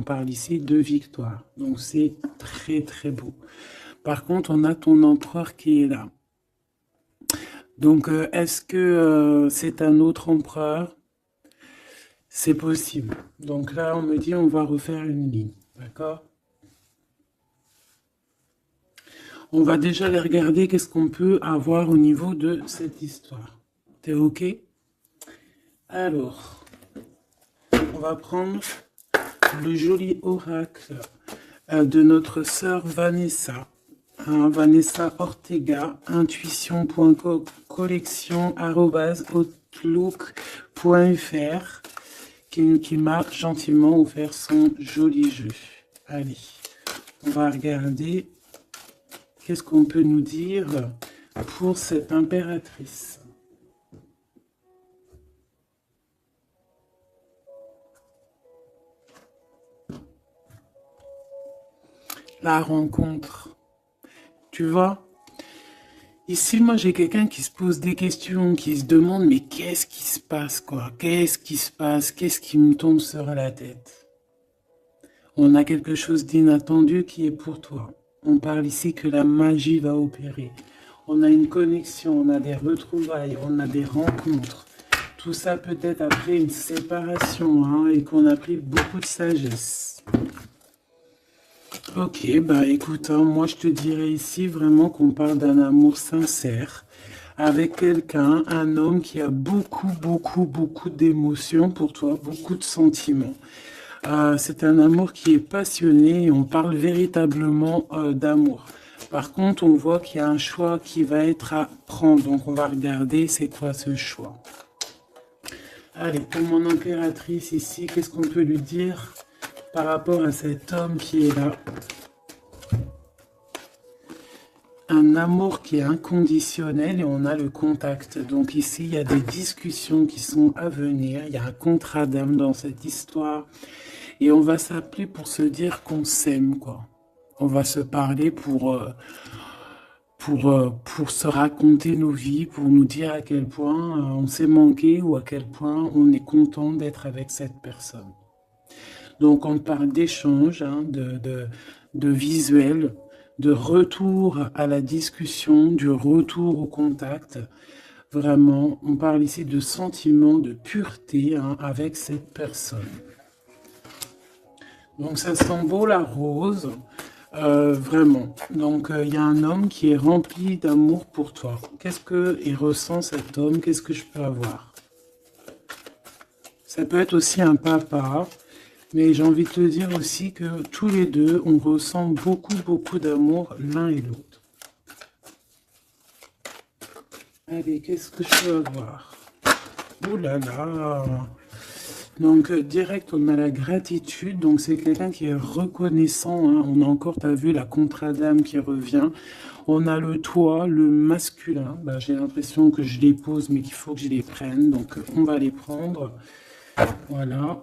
On parle ici de victoire. Donc c'est très très beau. Par contre, on a ton empereur qui est là. Donc est-ce que c'est un autre empereur? C'est possible. Donc là, on me dit on va refaire une ligne. D'accord? On va déjà aller regarder qu'est-ce qu'on peut avoir au niveau de cette histoire. T'es OK? Alors, on va prendre le joli oracle de notre sœur Vanessa. Vanessa Ortega, intuition.collection@outlook.fr qui m'a gentiment offert son joli jeu. Allez, on va regarder qu'est-ce qu'on peut nous dire pour cette impératrice. La rencontre. Tu vois, ici, moi, j'ai quelqu'un qui se pose des questions, qui se demande, mais qu'est-ce qui se passe, quoi? Qu'est-ce qui se passe? Qu'est-ce qui me tombe sur la tête? On a quelque chose d'inattendu qui est pour toi. On parle ici que la magie va opérer. On a une connexion, on a des retrouvailles, on a des rencontres. Tout ça peut-être après une séparation, hein, et qu'on a pris beaucoup de sagesse. Ok, bah écoute, hein, moi je te dirais ici vraiment qu'on parle d'un amour sincère avec quelqu'un, un homme qui a beaucoup d'émotions pour toi, beaucoup de sentiments. C'est un amour qui est passionné et on parle véritablement d'amour. Par contre, on voit qu'il y a un choix qui va être à prendre. Donc, on va regarder c'est quoi ce choix. Allez, pour mon impératrice ici, qu'est-ce qu'on peut lui dire par rapport à cet homme qui est là? Un amour qui est inconditionnel et on a le contact. Donc ici, il y a des discussions qui sont à venir. Il y a un contrat d'âme dans cette histoire. Et on va s'appeler pour se dire qu'on s'aime, quoi. On va se parler pour se raconter nos vies, pour nous dire à quel point on s'est manqué ou à quel point on est content d'être avec cette personne. Donc on parle d'échange, hein, de visuel, de retour à la discussion, du retour au contact. Vraiment, on parle ici de sentiment de pureté, hein, avec cette personne. Donc ça sent beau la rose, vraiment. Donc il y a un homme qui est rempli d'amour pour toi. Qu'est-ce qu'il ressent cet homme? Qu'est-ce que je peux avoir? Ça peut être aussi un papa, mais j'ai envie de te dire aussi que tous les deux, on ressent beaucoup d'amour l'un et l'autre. Allez, qu'est-ce que je peux avoir? Ouh là là! Donc, direct, on a la gratitude. Donc, c'est quelqu'un qui est reconnaissant, hein. On a encore, tu as vu, la contre-dame qui revient. On a le toit, le masculin. Bah, j'ai l'impression que je les pose, mais qu'il faut que je les prenne. Donc, on va les prendre. Voilà.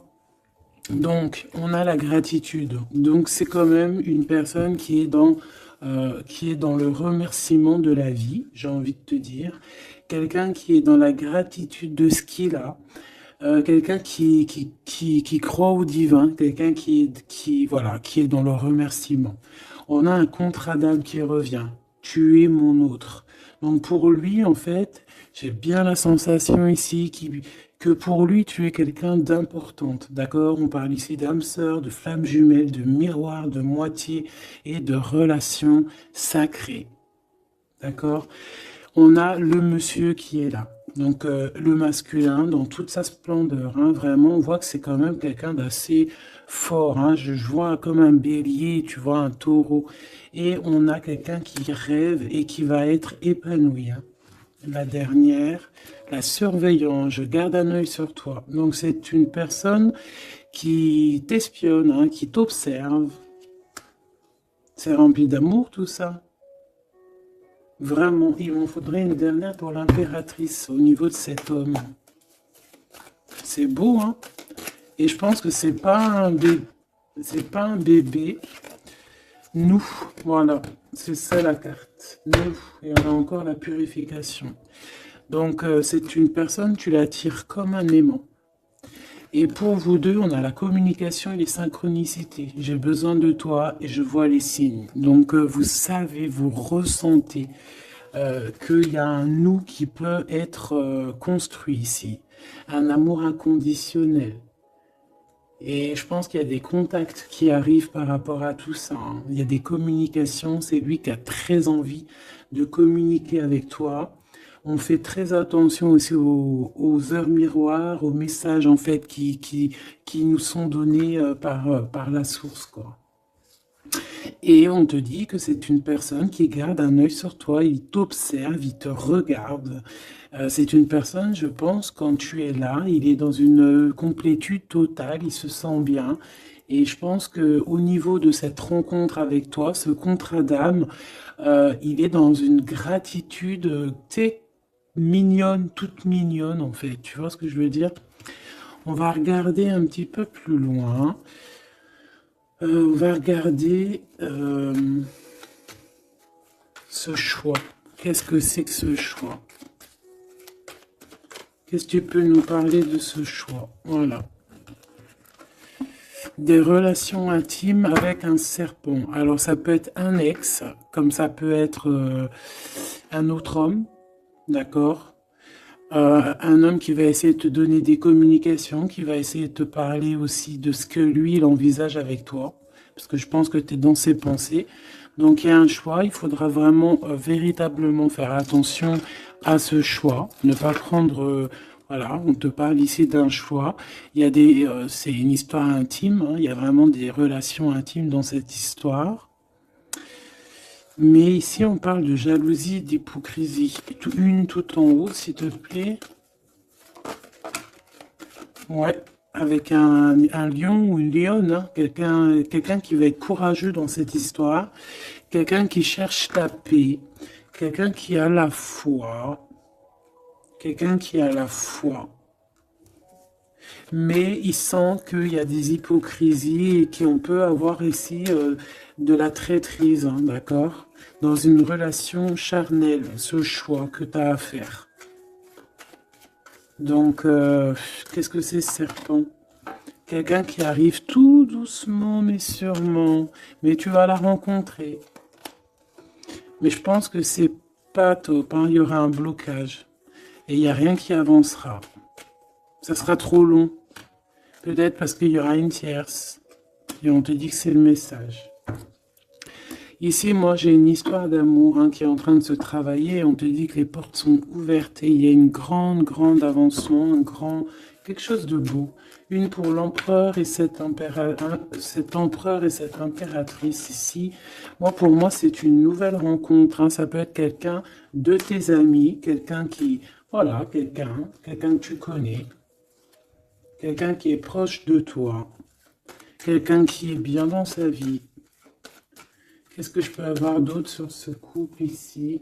Donc, on a la gratitude. Donc, c'est quand même une personne qui est dans le remerciement de la vie, j'ai envie de te dire. Quelqu'un qui est dans la gratitude de ce qu'il a. Quelqu'un qui croit au divin, quelqu'un voilà, qui est dans le remerciement. On a un contrat d'âme qui revient. Tu es mon autre. Donc pour lui, en fait, j'ai bien la sensation ici que pour lui, tu es quelqu'un d'importante. D'accord? On parle ici d'âme sœur, de flamme jumelle, de miroir, de moitié et de relation sacrée. D'accord? On a le monsieur qui est là. Donc le masculin dans toute sa splendeur, hein, vraiment, on voit que c'est quand même quelqu'un d'assez fort. Hein, je vois comme un bélier, tu vois, un taureau. Et on a quelqu'un qui rêve et qui va être épanoui. Hein. La dernière, la surveillance, je garde un œil sur toi. Donc c'est une personne qui t'espionne, hein, qui t'observe. C'est rempli d'amour tout ça. Vraiment, il m'en faudrait une dernière pour l'impératrice au niveau de cet homme. C'est beau, hein? Et je pense que c'est pas un bébé. C'est pas un bébé. Nous, voilà. C'est ça la carte. Nous. Et on a encore la purification. Donc, c'est une personne, tu l'attires comme un aimant. Et pour vous deux, on a la communication et les synchronicités. J'ai besoin de toi et je vois les signes. Donc, vous savez, vous ressentez qu'il y a un nous qui peut être construit ici. Un amour inconditionnel. Et je pense qu'il y a des contacts qui arrivent par rapport à tout ça, hein. Il y a des communications. C'est lui qui a très envie de communiquer avec toi. On fait très attention aussi aux heures miroirs, aux messages en fait qui nous sont donnés par la source, quoi. Et on te dit que c'est une personne qui garde un œil sur toi, il t'observe, il te regarde. C'est une personne, je pense, quand tu es là, il est dans une complétude totale, il se sent bien. Et je pense que au niveau de cette rencontre avec toi, ce contrat d'âme, il est dans une gratitude, tu sais, mignonne, toute mignonne en fait. Tu vois ce que je veux dire? On va regarder un petit peu plus loin. On va regarder ce choix. Qu'est-ce que c'est que ce choix? Qu'est-ce que tu peux nous parler de ce choix? Voilà. Des relations intimes avec un serpent. Alors ça peut être un ex, comme ça peut être un autre homme, d'accord? Un homme qui va essayer de te donner des communications, qui va essayer de te parler aussi de ce que lui, il envisage avec toi, parce que je pense que tu es dans ses pensées. Donc il y a un choix, il faudra vraiment véritablement faire attention à ce choix, ne pas prendre... voilà, on te parle ici d'un choix. Il y a c'est une histoire intime, hein, il y a vraiment des relations intimes dans cette histoire. Mais ici, on parle de jalousie, d'hypocrisie. Une tout en haut, s'il te plaît. Ouais, avec un lion ou une lionne, hein. Quelqu'un qui va être courageux dans cette histoire. Quelqu'un qui cherche la paix. Quelqu'un qui a la foi. Quelqu'un qui a la foi. Mais il sent qu'il y a des hypocrisies et qu'on peut avoir ici de la traîtrise, hein, d'accord? Dans une relation charnelle, ce choix que tu as à faire. Donc, qu'est-ce que c'est, serpent? Quelqu'un qui arrive tout doucement, mais sûrement. Mais tu vas la rencontrer. Mais je pense que c'est pas top, hein. Il y aura un blocage. Et il n'y a rien qui avancera. Ça sera trop long. Peut-être parce qu'il y aura une tierce. Et on te dit que c'est le message. Ici, moi, j'ai une histoire d'amour, hein, qui est en train de se travailler. On te dit que les portes sont ouvertes et il y a une grande avancement, quelque chose de beau. Une pour l'empereur et cet empereur et cette impératrice ici. Moi, pour moi, c'est une nouvelle rencontre, hein. Ça peut être quelqu'un de tes amis, quelqu'un qui, voilà, quelqu'un que tu connais, quelqu'un qui est proche de toi, quelqu'un qui est bien dans sa vie. Qu'est-ce que je peux avoir d'autre sur ce couple ici?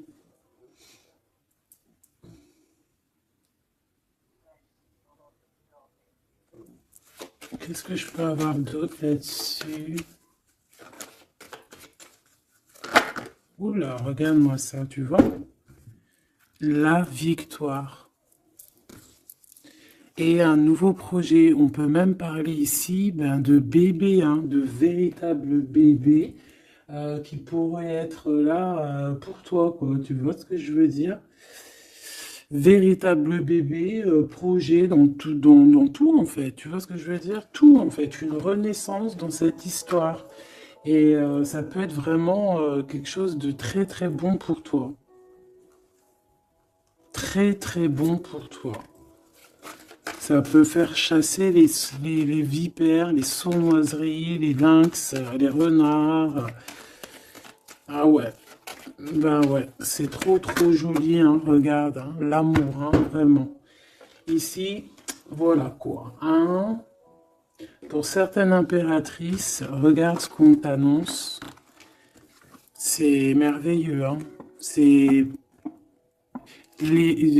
Qu'est-ce que je peux avoir d'autre là-dessus? Oula, regarde-moi ça, tu vois? La victoire. Et un nouveau projet. On peut même parler ici de bébé, hein, de véritable bébé qui pourrait être là pour toi, quoi. Tu vois ce que je veux dire? Véritable bébé, projet dans tout en fait. Tu vois ce que je veux dire? Tout en fait, une renaissance dans cette histoire. Et ça peut être vraiment quelque chose de très bon pour toi. Très bon pour toi. Ça peut faire chasser les vipères, les sournoiseries, les lynx, les renards. Ah ouais. Ben ouais, c'est trop joli, hein, regarde, hein, l'amour, hein, vraiment. Ici, voilà quoi, hein. Pour certaines impératrices, regarde ce qu'on t'annonce. C'est merveilleux, hein. C'est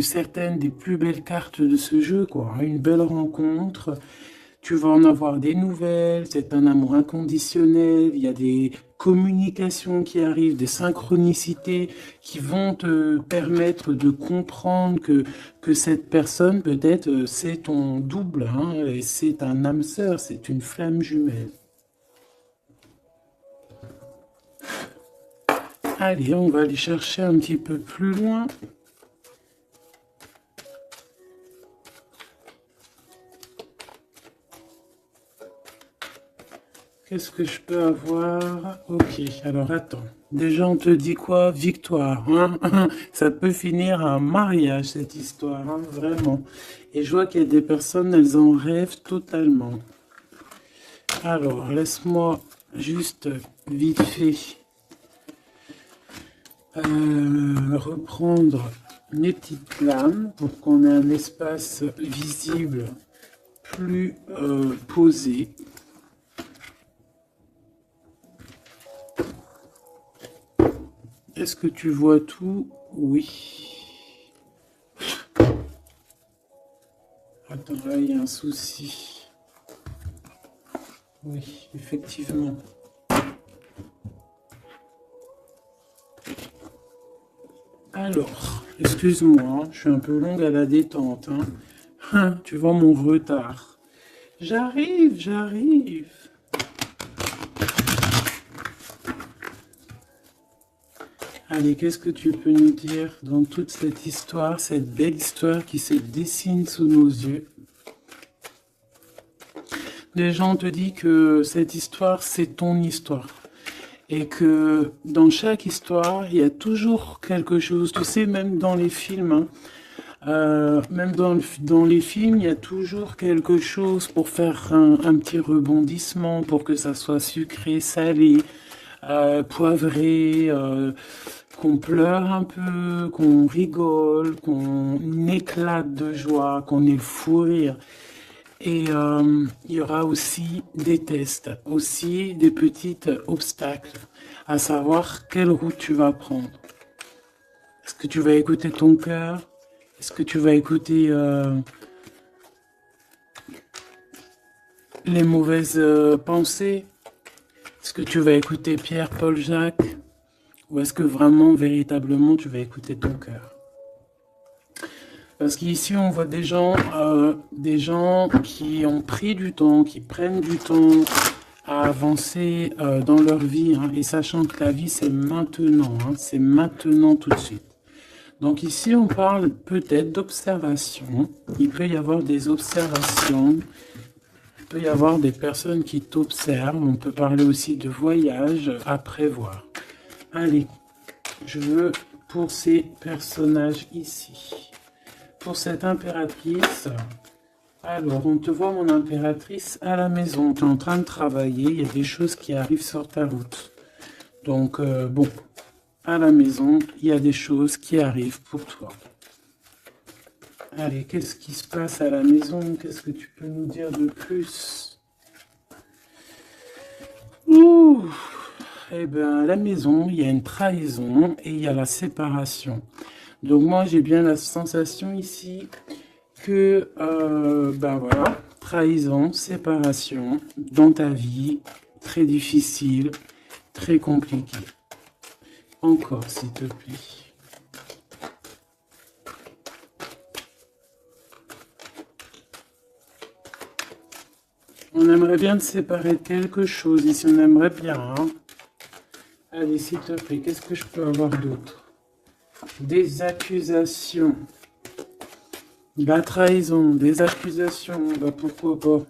certaines des plus belles cartes de ce jeu, quoi. Une belle rencontre. tu vas en avoir des nouvelles, c'est un amour inconditionnel, il y a des communications qui arrivent, des synchronicités qui vont te permettre de comprendre que cette personne, peut-être, c'est ton double, hein, et c'est un âme sœur, c'est une flamme jumelle. Allez, on va aller chercher un petit peu plus loin. Qu'est-ce que je peux avoir? Ok, alors attends. Déjà, on te dit quoi? Victoire, hein? Ça peut finir un mariage, cette histoire, hein, vraiment. Et je vois qu'il y a des personnes, elles en rêvent totalement. Alors, laisse-moi juste vite fait reprendre mes petites flammes pour qu'on ait un espace visible plus posé. Est-ce que tu vois tout? Oui. Attends, là, il y a un souci. Oui, effectivement. Alors, excuse-moi, je suis un peu longue à la détente. Hein. Tu vois mon retard. J'arrive, j'arrive. Allez, qu'est-ce que tu peux nous dire dans toute cette histoire, cette belle histoire qui se dessine sous nos yeux? Déjà, on te dit que cette histoire, c'est ton histoire. Et que dans chaque histoire, il y a toujours quelque chose. Tu sais, même dans les films, hein, même dans les films, il y a toujours quelque chose pour faire un petit rebondissement, pour que ça soit sucré, salé, poivré, qu'on pleure un peu, qu'on rigole, qu'on éclate de joie, qu'on ait le fou rire. Et il y aura aussi des tests, aussi des petits obstacles, à savoir quelle route tu vas prendre. Est-ce que tu vas écouter ton cœur? Est-ce que tu vas écouter les mauvaises pensées? Est-ce que tu vas écouter Pierre, Paul, Jacques? Ou est-ce que vraiment, véritablement, tu vas écouter ton cœur? Parce qu'ici, on voit des gens qui ont pris du temps, qui prennent du temps à avancer dans leur vie, hein, et sachant que la vie, c'est maintenant, hein, c'est maintenant tout de suite. Donc ici, on parle peut-être d'observation. Il peut y avoir des observations, il peut y avoir des personnes qui t'observent. On peut parler aussi de voyages à prévoir. Allez, je veux pour ces personnages ici. Pour cette impératrice, alors on te voit mon impératrice à la maison, tu es en train de travailler, il y a des choses qui arrivent sur ta route. Donc bon, à la maison, il y a des choses qui arrivent pour toi. Allez, qu'est-ce qui se passe à la maison? Qu'est-ce que tu peux nous dire de plus? Ouh, eh bien, à la maison, il y a une trahison et il y a la séparation. Donc moi, j'ai bien la sensation ici que, ben voilà, trahison, séparation dans ta vie, très difficile, très compliqué. Encore, s'il te plaît. On aimerait bien te séparer de quelque chose ici, on aimerait bien. Hein. Allez, s'il te plaît, qu'est-ce que je peux avoir d'autre? Des accusations. La trahison, des accusations, bah pourquoi pas.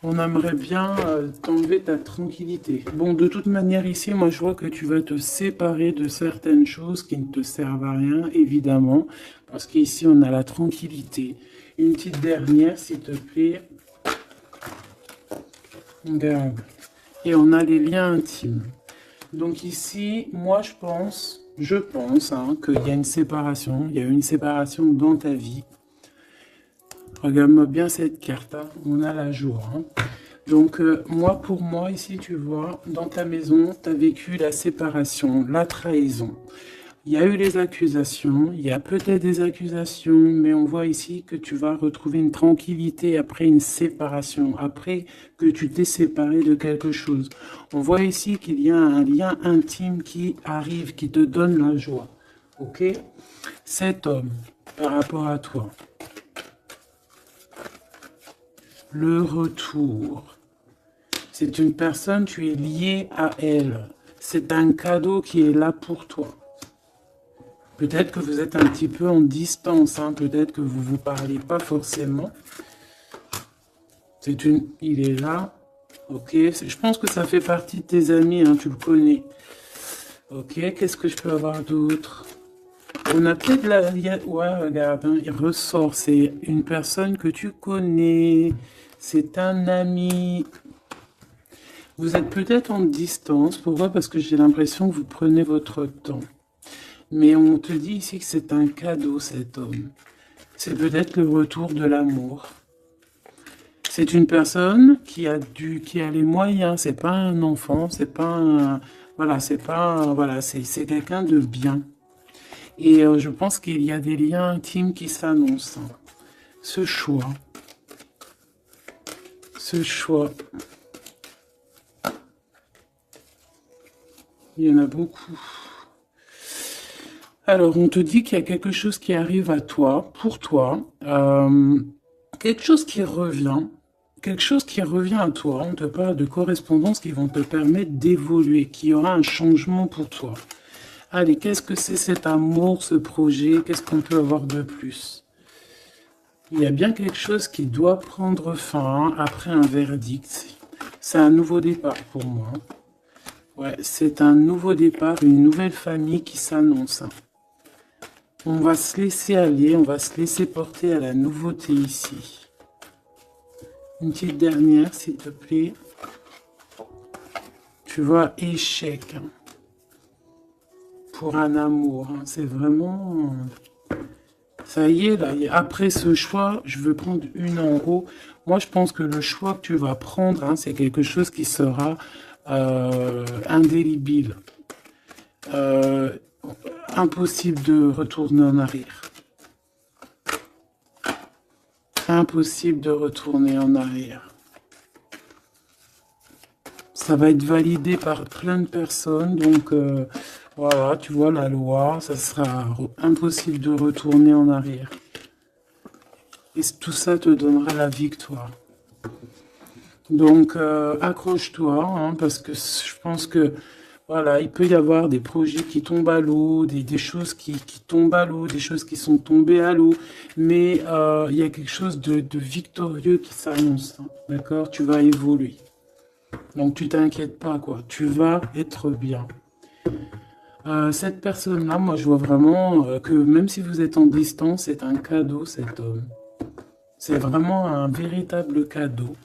On aimerait bien t'enlever ta tranquillité. Bon, de toute manière, ici, moi, je vois que tu vas te séparer de certaines choses qui ne te servent à rien, évidemment. Parce qu'ici, on a la tranquillité. Une petite dernière, s'il te plaît. Regarde. Et on a les liens intimes. Donc ici, moi, je pense hein, qu'il y a une séparation. Il y a une séparation dans ta vie. Regarde-moi bien cette carte, hein. On a la joie. Hein. Donc, moi, pour moi, ici, tu vois, dans ta maison, tu as vécu la séparation, la trahison. Il y a eu les accusations, il y a peut-être des accusations, mais on voit ici que tu vas retrouver une tranquillité après une séparation, après que tu t'es séparé de quelque chose. On voit ici qu'il y a un lien intime qui arrive, qui te donne la joie. Ok? Cet homme, par rapport à toi, le retour, c'est une personne, tu es lié à elle. C'est un cadeau qui est là pour toi. Peut-être que vous êtes un petit peu en distance, hein. Peut-être que vous ne vous parlez pas forcément. Il est là. Ok, je pense que ça fait partie de tes amis, hein, tu le connais. Ok, qu'est-ce que je peux avoir d'autre? On a peut-être la... Ouais, regarde, hein, il ressort. C'est une personne que tu connais. C'est un ami. Vous êtes peut-être en distance. Pourquoi? Parce que j'ai l'impression que vous prenez votre temps. Mais on te dit ici que c'est un cadeau, cet homme. C'est peut-être le retour de l'amour. C'est une personne qui a les moyens. C'est pas un enfant, c'est pas un, voilà, c'est pas, voilà, c'est quelqu'un de bien. Et je pense qu'il y a des liens intimes qui s'annoncent. Ce choix, il y en a beaucoup. Alors, on te dit qu'il y a quelque chose qui arrive à toi, pour toi, quelque chose qui revient à toi. On te parle de correspondances qui vont te permettre d'évoluer, qui aura un changement pour toi. Allez, qu'est-ce que c'est cet amour, ce projet? Qu'est-ce qu'on peut avoir de plus? Il y a bien quelque chose qui doit prendre fin après un verdict. C'est un nouveau départ pour moi. Ouais, c'est un nouveau départ, une nouvelle famille qui s'annonce. On va se laisser aller, on va se laisser porter à la nouveauté ici. Une petite dernière, s'il te plaît. Tu vois, échec. Pour un amour. C'est vraiment... Ça y est, là. Après ce choix, je veux prendre une en haut. Moi, je pense que le choix que tu vas prendre, c'est quelque chose qui sera indélébile. Impossible de retourner en arrière. Impossible de retourner en arrière. Ça va être validé par plein de personnes, donc voilà, tu vois la loi, ça sera impossible de retourner en arrière. Et tout ça te donnera la victoire. Donc accroche-toi, hein, parce que je pense que voilà, il peut y avoir des projets qui tombent à l'eau, des choses qui tombent à l'eau, des choses qui sont tombées à l'eau, mais il y a quelque chose de victorieux qui s'annonce, hein, d'accord? Tu vas évoluer. Donc tu t'inquiètes pas, quoi. Tu vas être bien. Cette personne-là, moi je vois vraiment que même si vous êtes en distance, c'est un cadeau, cet homme. C'est vraiment un véritable cadeau.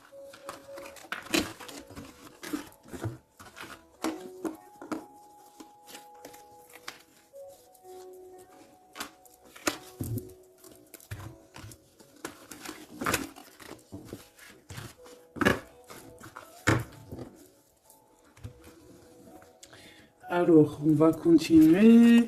Alors, on va continuer.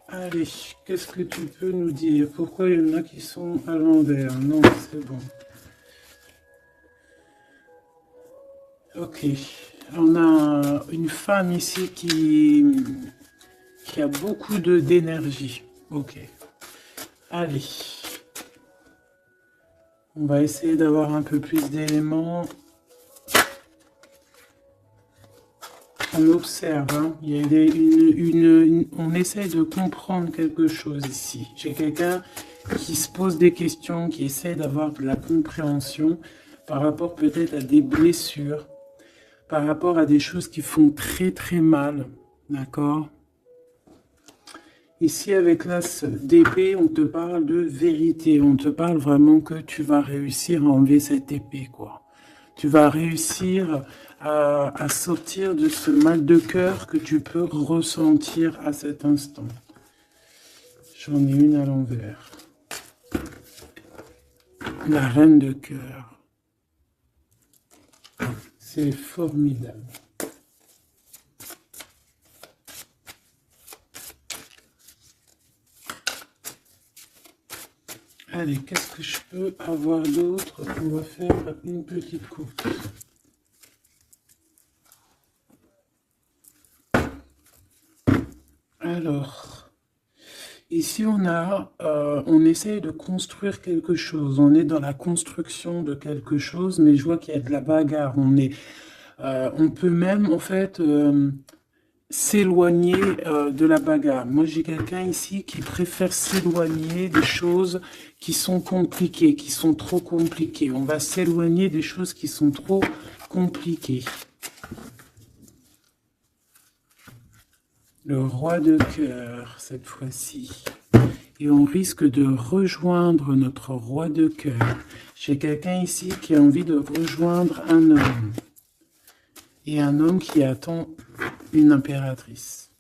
Allez, qu'est-ce que tu peux nous dire? Pourquoi il y en a qui sont à l'envers? Non, c'est bon. Ok. On a une femme ici qui a beaucoup d'énergie. Ok. Allez. On va essayer d'avoir un peu plus d'éléments. On observe, hein. Il y a on essaie de comprendre quelque chose ici. J'ai quelqu'un qui se pose des questions, qui essaie d'avoir de la compréhension par rapport peut-être à des blessures, par rapport à des choses qui font très très mal, d'accord? Ici avec l'as d'épée, on te parle de vérité, on te parle vraiment que tu vas réussir à enlever cette épée, quoi. Tu vas réussir à sortir de ce mal de cœur que tu peux ressentir à cet instant. J'en ai une à l'envers. La reine de cœur. C'est formidable. Allez, qu'est-ce que je peux avoir d'autre? On va faire une petite courte. Alors, ici on essaye de construire quelque chose. On est dans la construction de quelque chose, mais je vois qu'il y a de la bagarre. On peut même, en fait, s'éloigner de la bagarre. Moi, j'ai quelqu'un ici qui préfère s'éloigner des choses qui sont compliquées, qui sont trop compliquées. On va s'éloigner des choses qui sont trop compliquées. Le roi de cœur, cette fois-ci. Et on risque de rejoindre notre roi de cœur. J'ai quelqu'un ici qui a envie de rejoindre un homme. Et un homme qui attend une impératrice.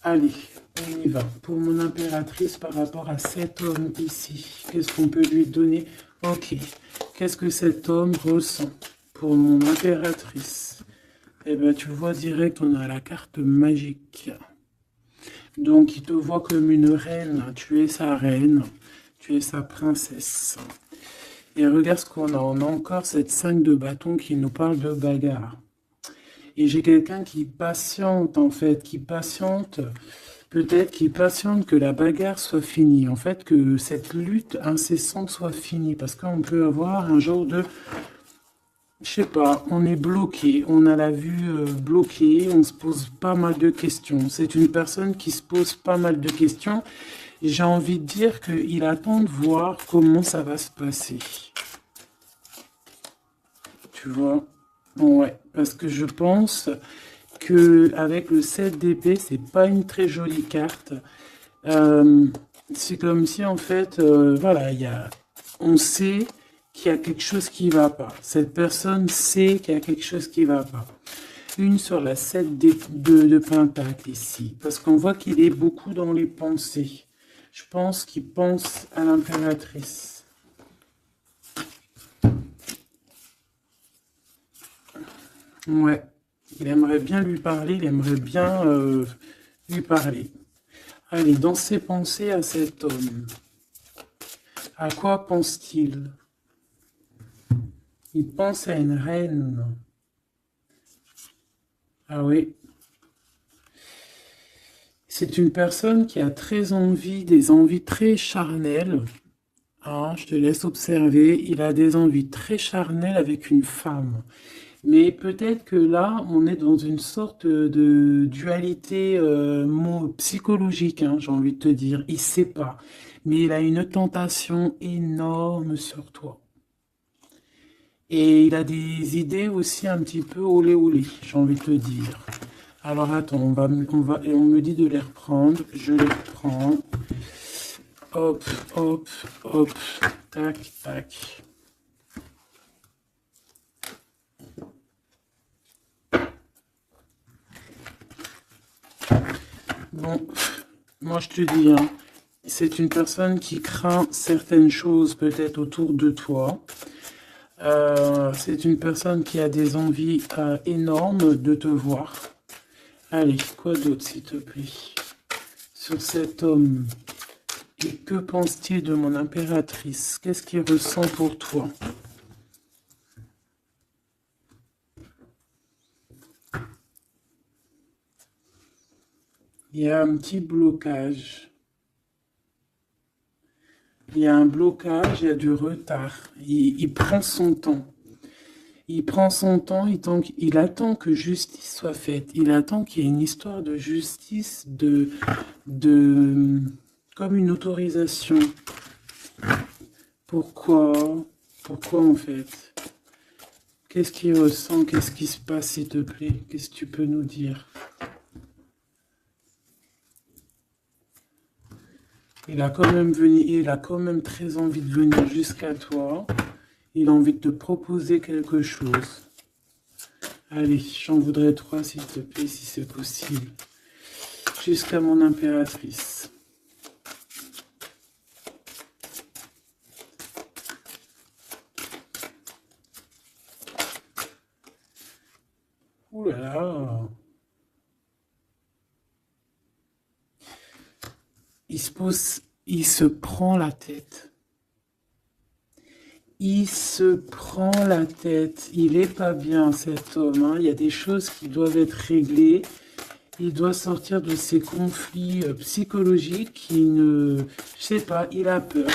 Allez, on y va. Pour mon impératrice, par rapport à cet homme ici, qu'est-ce qu'on peut lui donner? Ok. Qu'est-ce que cet homme ressent pour mon impératrice? Eh bien, tu vois direct, on a la carte magique. Donc, il te voit comme une reine. Tu es sa reine. Tu es sa princesse. Et regarde ce qu'on a. On a encore cette 5 de bâton qui nous parle de bagarre. Et j'ai quelqu'un qui patiente, en fait, qui patiente, peut-être qui patiente que la bagarre soit finie. En fait, que cette lutte incessante soit finie. Parce qu'on peut avoir un genre de... Je sais pas, on est bloqué, on a la vue bloquée, on se pose pas mal de questions. C'est une personne qui se pose pas mal de questions. Et j'ai envie de dire qu'il attend de voir comment ça va se passer. Tu vois? Ouais, parce que je pense que avec le 7 d'épée, c'est pas une très jolie carte. C'est comme si en fait, voilà, on sait qu'il y a quelque chose qui va pas. Cette personne sait qu'il y a quelque chose qui va pas. Une sur la 7 de Pentacle ici, parce qu'on voit qu'il est beaucoup dans les pensées. Je pense qu'il pense à l'impératrice. Ouais, il aimerait bien lui parler, il aimerait bien lui parler. Allez, dans ses pensées à cet homme, à quoi pense-t-il? Il pense à une reine. Ah oui. C'est une personne qui a très envie, des envies très charnelles. Ah, je te laisse observer. Il a des envies très charnelles avec une femme. Mais peut-être que là, on est dans une sorte de dualité psychologique, hein, j'ai envie de te dire. Il ne sait pas. Mais il a une tentation énorme sur toi. Et il a des idées aussi un petit peu olé olé, j'ai envie de te dire. Alors attends, et on me dit de les reprendre. Je les reprends. Hop, hop, hop. Tac, tac. Bon, moi je te dis, hein, c'est une personne qui craint certaines choses peut-être autour de toi. C'est une personne qui a des envies énormes de te voir. Allez, quoi d'autre s'il te plaît? Sur cet homme. Et que penses-tu de mon impératrice? Qu'est-ce qu'il ressent pour toi? Il y a un petit blocage. Il y a un blocage, il y a du retard. Il prend son temps. Il prend son temps, il attend que justice soit faite. Il attend qu'il y ait une histoire de justice, comme une autorisation. Pourquoi? Pourquoi en fait? Qu'est-ce qu'il ressent? Qu'est-ce qui se passe, s'il te plaît? Qu'est-ce que tu peux nous dire? Il a quand même très envie de venir jusqu'à toi. Il a envie de te proposer quelque chose. Allez, j'en voudrais 3, s'il te plaît, si c'est possible. Jusqu'à mon impératrice. Ouh là là. Il se prend la tête. Il se prend la tête. Il est pas bien, cet homme, hein. Il y a des choses qui doivent être réglées. Il doit sortir de ces conflits psychologiques. Je sais pas, il a peur.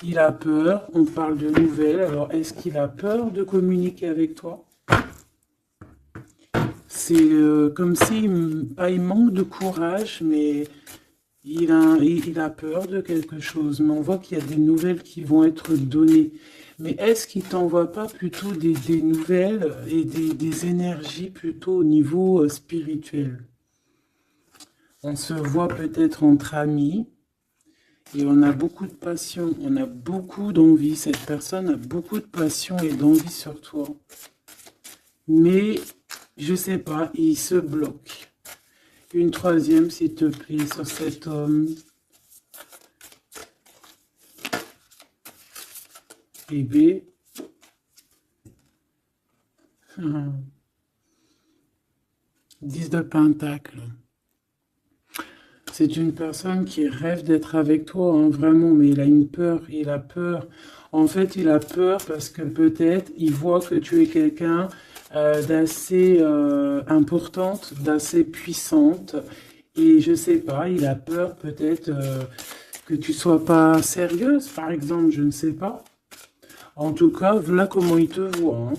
Il a peur. On parle de nouvelles. Alors, est-ce qu'il a peur de communiquer avec toi? C'est comme si, pas il manque de courage, mais il a peur de quelque chose. Mais on voit qu'il y a des nouvelles qui vont être données. Mais est-ce qu'il t'envoie pas plutôt des nouvelles et des énergies plutôt au niveau spirituel? On se voit peut-être entre amis et on a beaucoup de passion, on a beaucoup d'envie. Cette personne a beaucoup de passion et d'envie sur toi. Mais, je sais pas, il se bloque. Une troisième, s'il te plaît, sur cet homme. Bébé. 10 de Pentacle. C'est une personne qui rêve d'être avec toi, hein, vraiment, mais il a une peur, il a peur. En fait, il a peur parce que peut-être il voit que tu es quelqu'un d'assez importante, d'assez puissante. Et je sais pas, il a peur peut-être que tu sois pas sérieuse, par exemple, je ne sais pas. En tout cas, voilà comment il te voit, hein.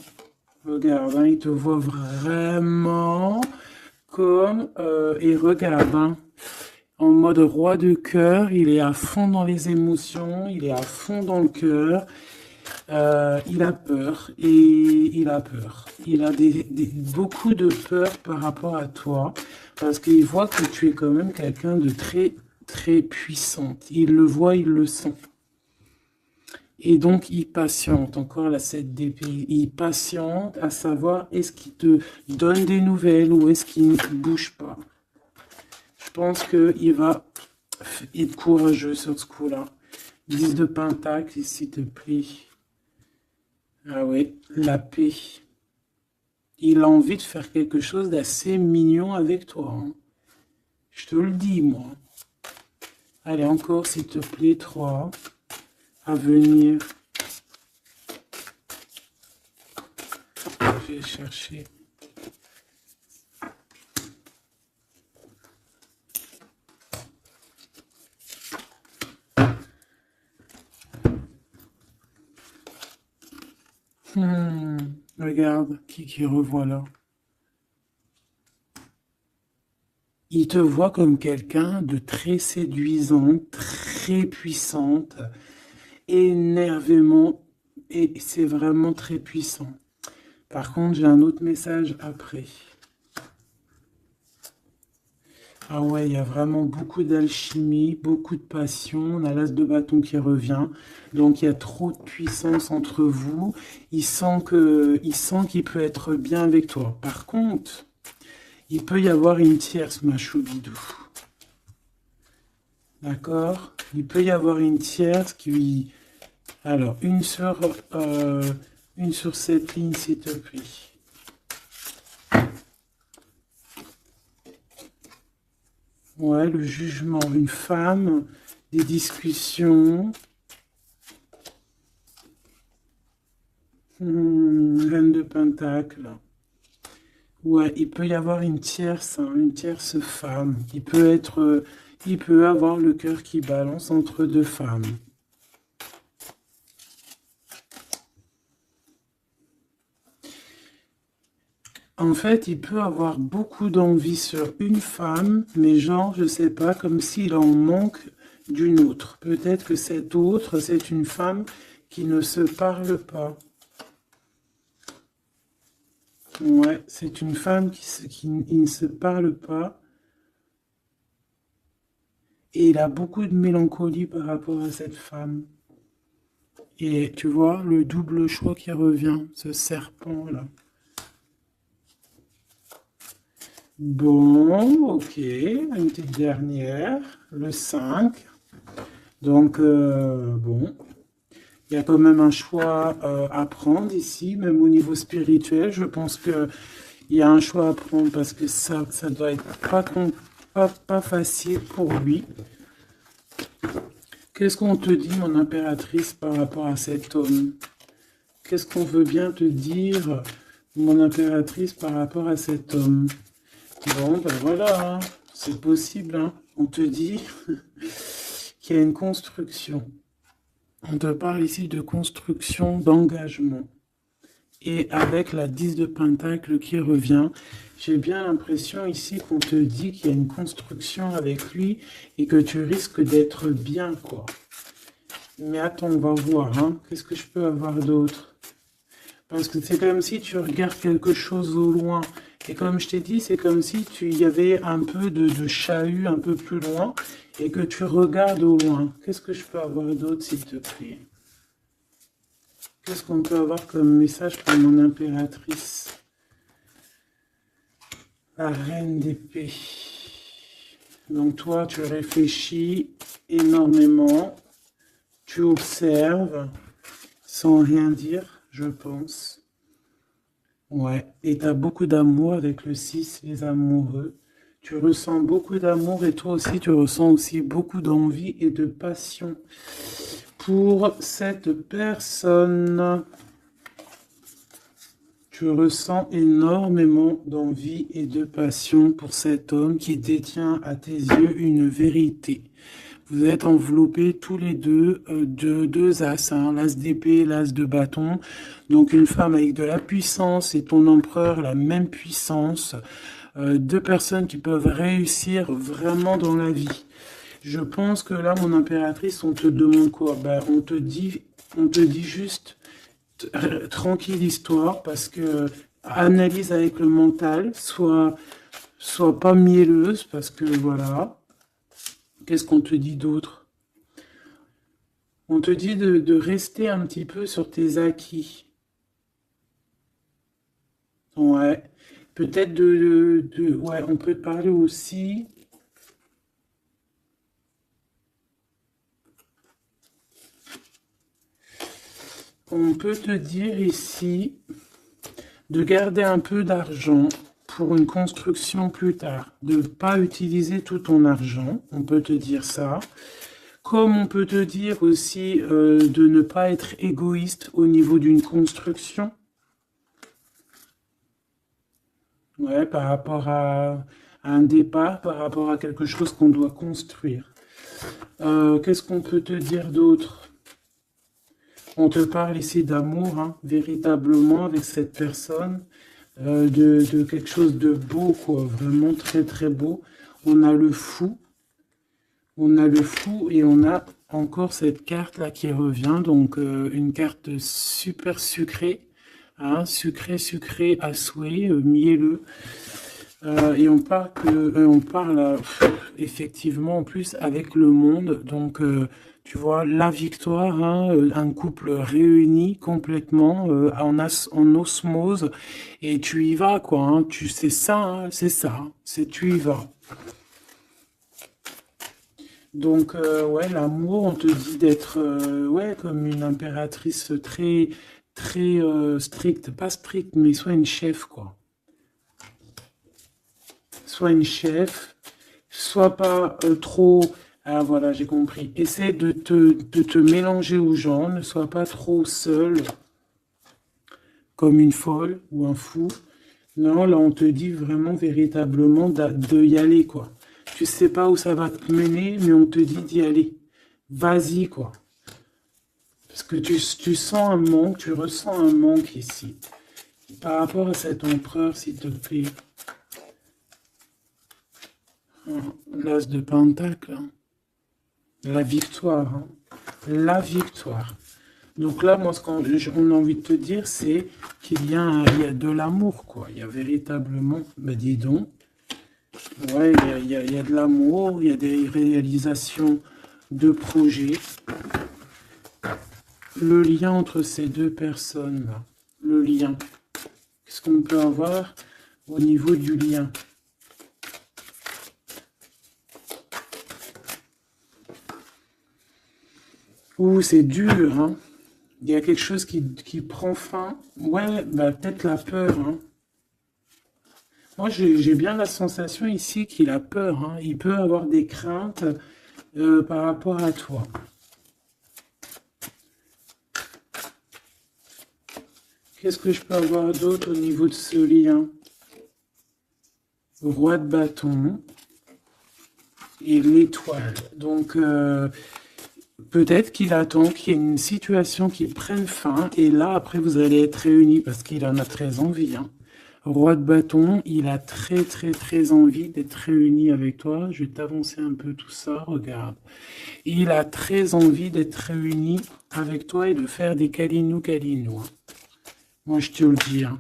Regarde, hein, il te voit vraiment comme... et regarde, hein, en mode roi de cœur, il est à fond dans les émotions, il est à fond dans le cœur. Il a peur et il a peur. Il a beaucoup de peur par rapport à toi parce qu'il voit que tu es quand même quelqu'un de très, très puissante. Il le voit, il le sent. Et donc, il patiente, encore la 7 d'épée, il patiente à savoir est-ce qu'il te donne des nouvelles ou est-ce qu'il ne bouge pas. Je pense qu'il va être courageux sur ce coup-là. 10 de Pentacle, s'il te plaît. Ah oui, la paix. Il a envie de faire quelque chose d'assez mignon avec toi, hein. Je te le dis, moi. Allez, encore, s'il te plaît, 3. À venir. Je vais chercher. Regarde, qui revoit là. Il te voit comme quelqu'un de très séduisant, très puissante, énervément, et c'est vraiment très puissant. Par contre, j'ai un autre message après. Ah ouais, il y a vraiment beaucoup d'alchimie, beaucoup de passion. On a l'as de bâton qui revient. Donc, il y a trop de puissance entre vous. Il sent qu'il peut être bien avec toi. Par contre, il peut y avoir une tierce, ma choubidou. D'accord? Il peut y avoir une tierce qui... Alors, une sur cette ligne, s'il te plaît. Ouais, le jugement, une femme, des discussions. Reine de Pentacle. Ouais, il peut y avoir une tierce femme. Il peut avoir le cœur qui balance entre deux femmes. En fait, il peut avoir beaucoup d'envie sur une femme, mais genre, je sais pas, comme s'il en manque d'une autre. Peut-être que cette autre, c'est une femme qui ne se parle pas. Ouais, c'est une femme qui ne se parle pas. Et il a beaucoup de mélancolie par rapport à cette femme. Et tu vois, le double choix qui revient, ce serpent-là. Bon, ok, une petite dernière, le 5. Donc, bon, il y a quand même un choix à prendre ici, même au niveau spirituel. Je pense qu'il y a un choix à prendre parce que ça doit être pas facile pour lui. Qu'est-ce qu'on te dit, mon impératrice, par rapport à cet homme? Qu'est-ce qu'on veut bien te dire, mon impératrice, par rapport à cet homme? Bon, ben voilà, hein, c'est possible, hein. On te dit qu'il y a une construction. On te parle ici de construction, d'engagement. Et avec la 10 de Pentacle qui revient, j'ai bien l'impression ici qu'on te dit qu'il y a une construction avec lui et que tu risques d'être bien, quoi. Mais attends, on va voir, hein. Qu'est-ce que je peux avoir d'autre? Parce que c'est comme si tu regardes quelque chose au loin. Et comme je t'ai dit, c'est comme si il y avait un peu de chahut un peu plus loin et que tu regardes au loin. Qu'est-ce que je peux avoir d'autre, s'il te plaît? Qu'est-ce qu'on peut avoir comme message pour mon impératrice? La reine d'épée. Donc toi, tu réfléchis énormément. Tu observes sans rien dire, je pense. Ouais, et tu as beaucoup d'amour avec le 6, les amoureux. Tu ressens beaucoup d'amour et toi aussi, tu ressens aussi beaucoup d'envie et de passion pour cette personne. Tu ressens énormément d'envie et de passion pour cet homme qui détient à tes yeux une vérité. Vous êtes enveloppés tous les deux de deux as, hein, l'as d'épée, l'as de bâton. Donc une femme avec de la puissance et ton empereur, la même puissance. Deux personnes qui peuvent réussir vraiment dans la vie. Je pense que là, mon impératrice, on te demande quoi? Ben, on te dit juste tranquille histoire parce que analyse avec le mental, soit pas mielleuse parce que voilà. Qu'est-ce qu'on te dit d'autre? On te dit de rester un petit peu sur tes acquis. Ouais. Peut-être ouais, on peut te parler aussi. On peut te dire ici de garder un peu d'argent pour une construction plus tard. De ne pas utiliser tout ton argent. On peut te dire ça. Comme on peut te dire aussi de ne pas être égoïste au niveau d'une construction. Ouais, par rapport à un départ, par rapport à quelque chose qu'on doit construire. Qu'est-ce qu'on peut te dire d'autre? On te parle ici d'amour, hein, véritablement, avec cette personne, de quelque chose de beau, quoi, vraiment très très beau. On a le fou, et on a encore cette carte-là qui revient, donc une carte super sucrée, hein, sucré à souhait, mielleux. Et on parle effectivement en plus avec le monde, donc tu vois la victoire, hein, un couple réuni complètement en osmose, et tu y vas quoi, hein, tu sais ça, hein, c'est ça, c'est tu y vas. Donc ouais, l'amour, on te dit d'être ouais comme une impératrice très très stricte, pas stricte, mais soit une chef quoi. Soit une chef, soit pas trop... Ah voilà, j'ai compris. Essaie de te mélanger aux gens, ne sois pas trop seul, comme une folle ou un fou. Non, là, on te dit vraiment, véritablement, de y aller, quoi. Tu sais pas où ça va te mener, mais on te dit d'y aller. Vas-y, quoi. Parce que tu sens un manque, tu ressens un manque ici. Par rapport à cet empereur, s'il te plaît. L'as de Pentacle, hein. La victoire, hein. La victoire. Donc là, moi, ce qu'on a envie de te dire, c'est qu'il y a de l'amour, quoi. Il y a véritablement, ben dis donc, ouais, il y a de l'amour, il y a des réalisations de projets. le lien entre ces deux personnes-là. Le lien. Qu'est-ce qu'on peut avoir au niveau du lien? Ouh, c'est dur, hein. Il y a quelque chose qui prend fin. Ouais, bah peut-être la peur, hein. Moi, j'ai bien la sensation ici qu'il a peur, hein. Il peut avoir des craintes par rapport à toi. Qu'est-ce que je peux avoir d'autre au niveau de ce lien? Roi de bâton et l'étoile. Donc, peut-être qu'il attend qu'il y ait une situation qui prenne fin. Et là, après, vous allez être réunis parce qu'il en a très envie, hein. Roi de bâton, il a très envie d'être réuni avec toi. Je vais t'avancer un peu tout ça, regarde. Il a très envie d'être réuni avec toi et de faire des câlinous. Hein. Moi, je te le dis, hein.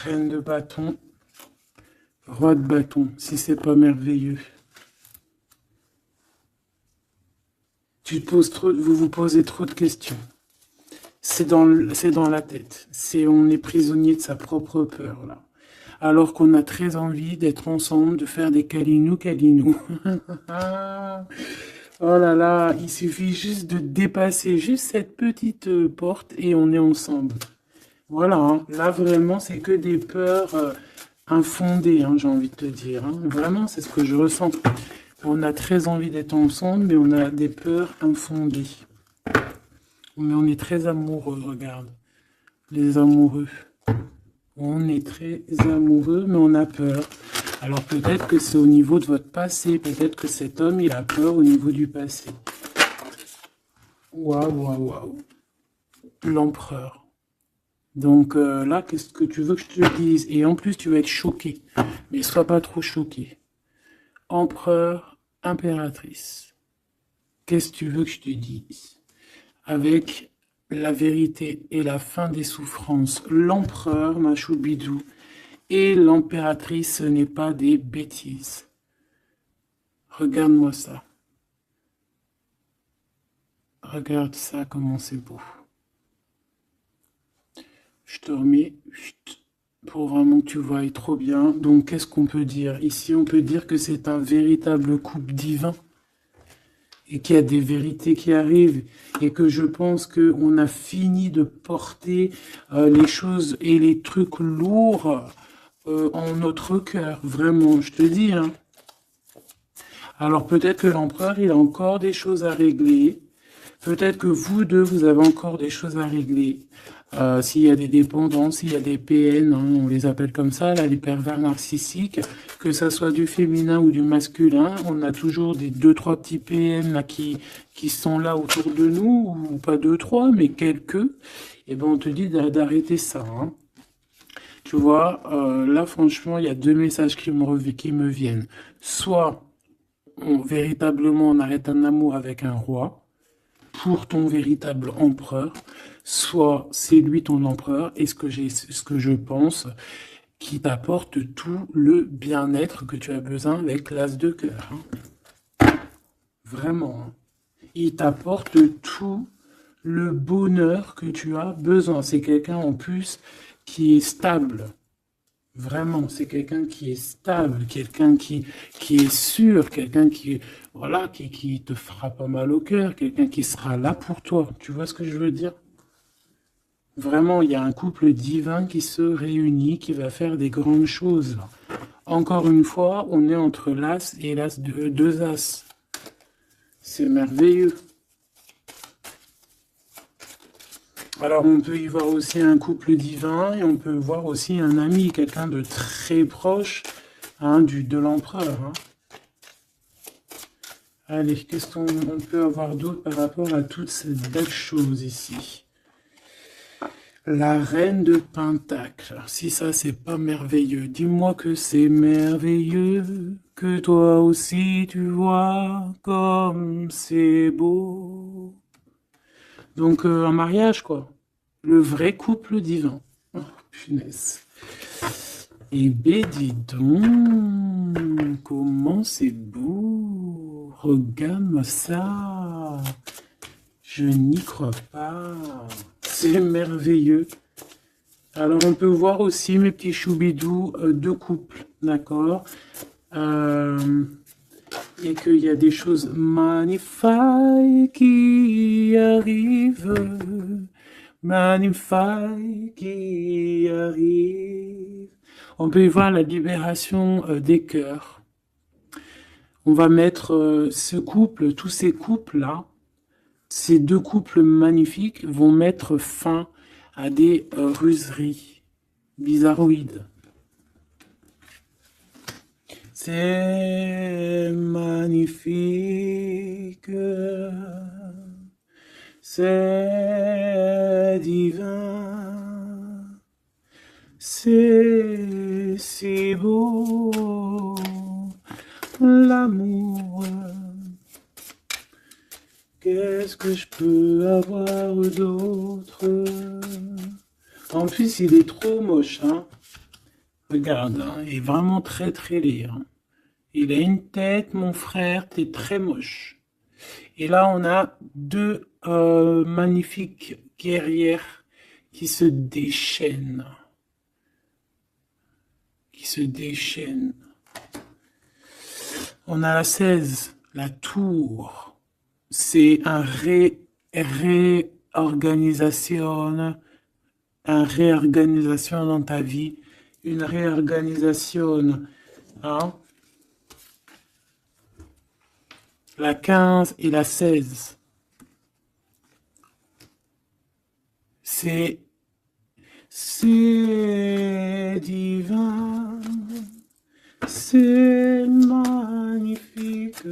Reine de bâton, roi de bâton, si c'est pas merveilleux. Vous vous posez trop de questions. C'est dans la tête. On est prisonnier de sa propre peur, là. Alors qu'on a très envie d'être ensemble, de faire des câlinous. Oh là là, il suffit juste de dépasser juste cette petite porte et on est ensemble. Voilà, hein. Là vraiment, c'est que des peurs infondées, hein, j'ai envie de te dire, hein. Vraiment, c'est ce que je ressens. On a très envie d'être ensemble, mais on a des peurs infondées. Mais on est très amoureux, regarde. Les amoureux. On est très amoureux, mais on a peur. Alors peut-être que c'est au niveau de votre passé. Peut-être que cet homme, il a peur au niveau du passé. Waouh. L'empereur. Donc là, qu'est-ce que tu veux que je te dise? Et en plus, tu vas être choqué. Mais sois pas trop choqué. Empereur, impératrice. Qu'est-ce que tu veux que je te dise? Avec la vérité et la fin des souffrances, l'empereur, ma choubidou, et l'impératrice, ce n'est pas des bêtises. Regarde-moi ça. Regarde ça, comment c'est beau. Je te remets pour vraiment que tu vois trop bien. Donc, qu'est-ce qu'on peut dire? Ici, on peut dire que c'est un véritable couple divin et qu'il y a des vérités qui arrivent et que je pense qu'on a fini de porter les choses et les trucs lourds en notre cœur. Vraiment, je te dis, hein. Alors, peut-être que l'empereur, il a encore des choses à régler. Peut-être que vous deux, vous avez encore des choses à régler. S'il y a des dépendances, s'il y a des PN, hein, on les appelle comme ça, là, les pervers narcissiques, que ça soit du féminin ou du masculin, on a toujours des 2-3 petits PN là, qui sont là autour de nous, ou pas 2-3, mais quelques. Et ben on te dit d'arrêter ça, hein. Tu vois, là franchement, il y a deux messages qui me viennent. Soit véritablement on arrête un amour avec un roi, pour ton véritable empereur, soit c'est lui ton empereur, et ce que je pense, qui t'apporte tout le bien-être que tu as besoin avec l'as de cœur. Hein. Vraiment. Hein. Il t'apporte tout le bonheur que tu as besoin. C'est quelqu'un en plus qui est stable. Vraiment, c'est quelqu'un qui est stable, quelqu'un qui est sûr, quelqu'un voilà, qui te fera pas mal au cœur, quelqu'un qui sera là pour toi. Tu vois ce que je veux dire? Vraiment, il y a un couple divin qui se réunit, qui va faire des grandes choses. Encore une fois, on est entre l'as et l'as de deux as. C'est merveilleux. Alors, on peut y voir aussi un couple divin et on peut voir aussi un ami, quelqu'un de très proche hein, de l'empereur. Hein. Allez, qu'est-ce qu'on peut avoir d'autre par rapport à toutes ces belles choses ici? La reine de Pentacle. Si ça, c'est pas merveilleux, dis-moi que c'est merveilleux, que toi aussi tu vois comme c'est beau. Donc, un mariage, quoi. Le vrai couple divin. Oh, punaise. Eh ben, dis donc, comment c'est beau. Regarde-moi ça. Je n'y crois pas. C'est merveilleux. Alors, on peut voir aussi, mes petits choubidous, deux couples, d'accord? Et qu'il y a des choses magnifiques qui arrivent. Magnifiques qui arrivent. On peut y voir la libération des cœurs. On va mettre ce couple, tous ces couples-là, ces deux couples magnifiques vont mettre fin à des ruseries bizarroïdes. C'est magnifique, c'est divin, c'est si beau, l'amour. Qu'est-ce que je peux avoir d'autre? En plus, il est trop moche, hein. Regarde, hein, il est vraiment très très laid, hein. Il a une tête, mon frère, t'es très moche. Et là, on a deux magnifiques guerrières qui se déchaînent. Qui se déchaînent. On a la 16, la tour. C'est un réorganisation dans ta vie. Une réorganisation, hein. La 15 et la 16. C'est divin, c'est magnifique.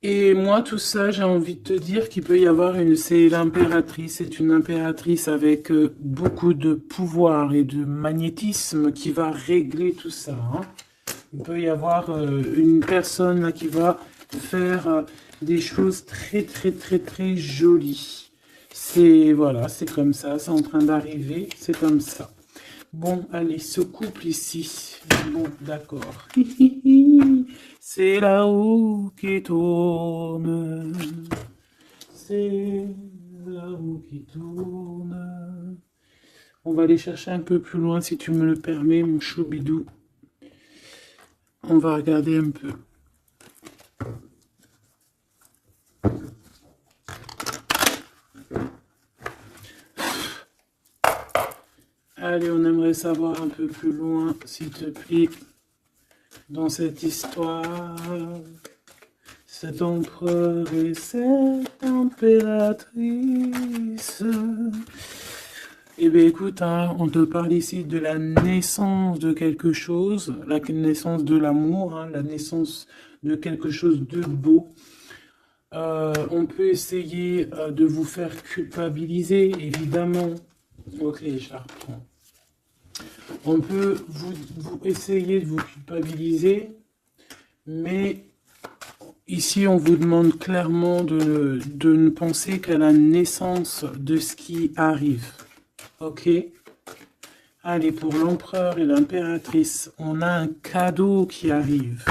Et moi, tout ça, j'ai envie de te dire qu'il peut y avoir c'est l'impératrice, c'est une impératrice avec beaucoup de pouvoir et de magnétisme qui va régler tout ça, hein. Il peut y avoir une personne là, qui va faire des choses très très très très jolies. C'est voilà, c'est comme ça, c'est en train d'arriver, c'est comme ça. Bon, allez, ce couple ici. Bon, d'accord. C'est la roue qui tourne. C'est la roue qui tourne. On va aller chercher un peu plus loin, si tu me le permets, mon choubidou. On va regarder un peu. Allez, on aimerait savoir un peu plus loin, s'il te plaît, dans cette histoire. Cet empereur et cette impératrice. Eh bien, écoute, hein, on te parle ici de la naissance de quelque chose, la naissance de l'amour, hein, la naissance de quelque chose de beau. On peut essayer de vous faire culpabiliser, évidemment. Ok, je la reprends. On peut vous essayer de vous culpabiliser, mais ici, on vous demande clairement de ne penser qu'à la naissance de ce qui arrive. Ok? Allez, pour l'empereur et l'impératrice, on a un cadeau qui arrive.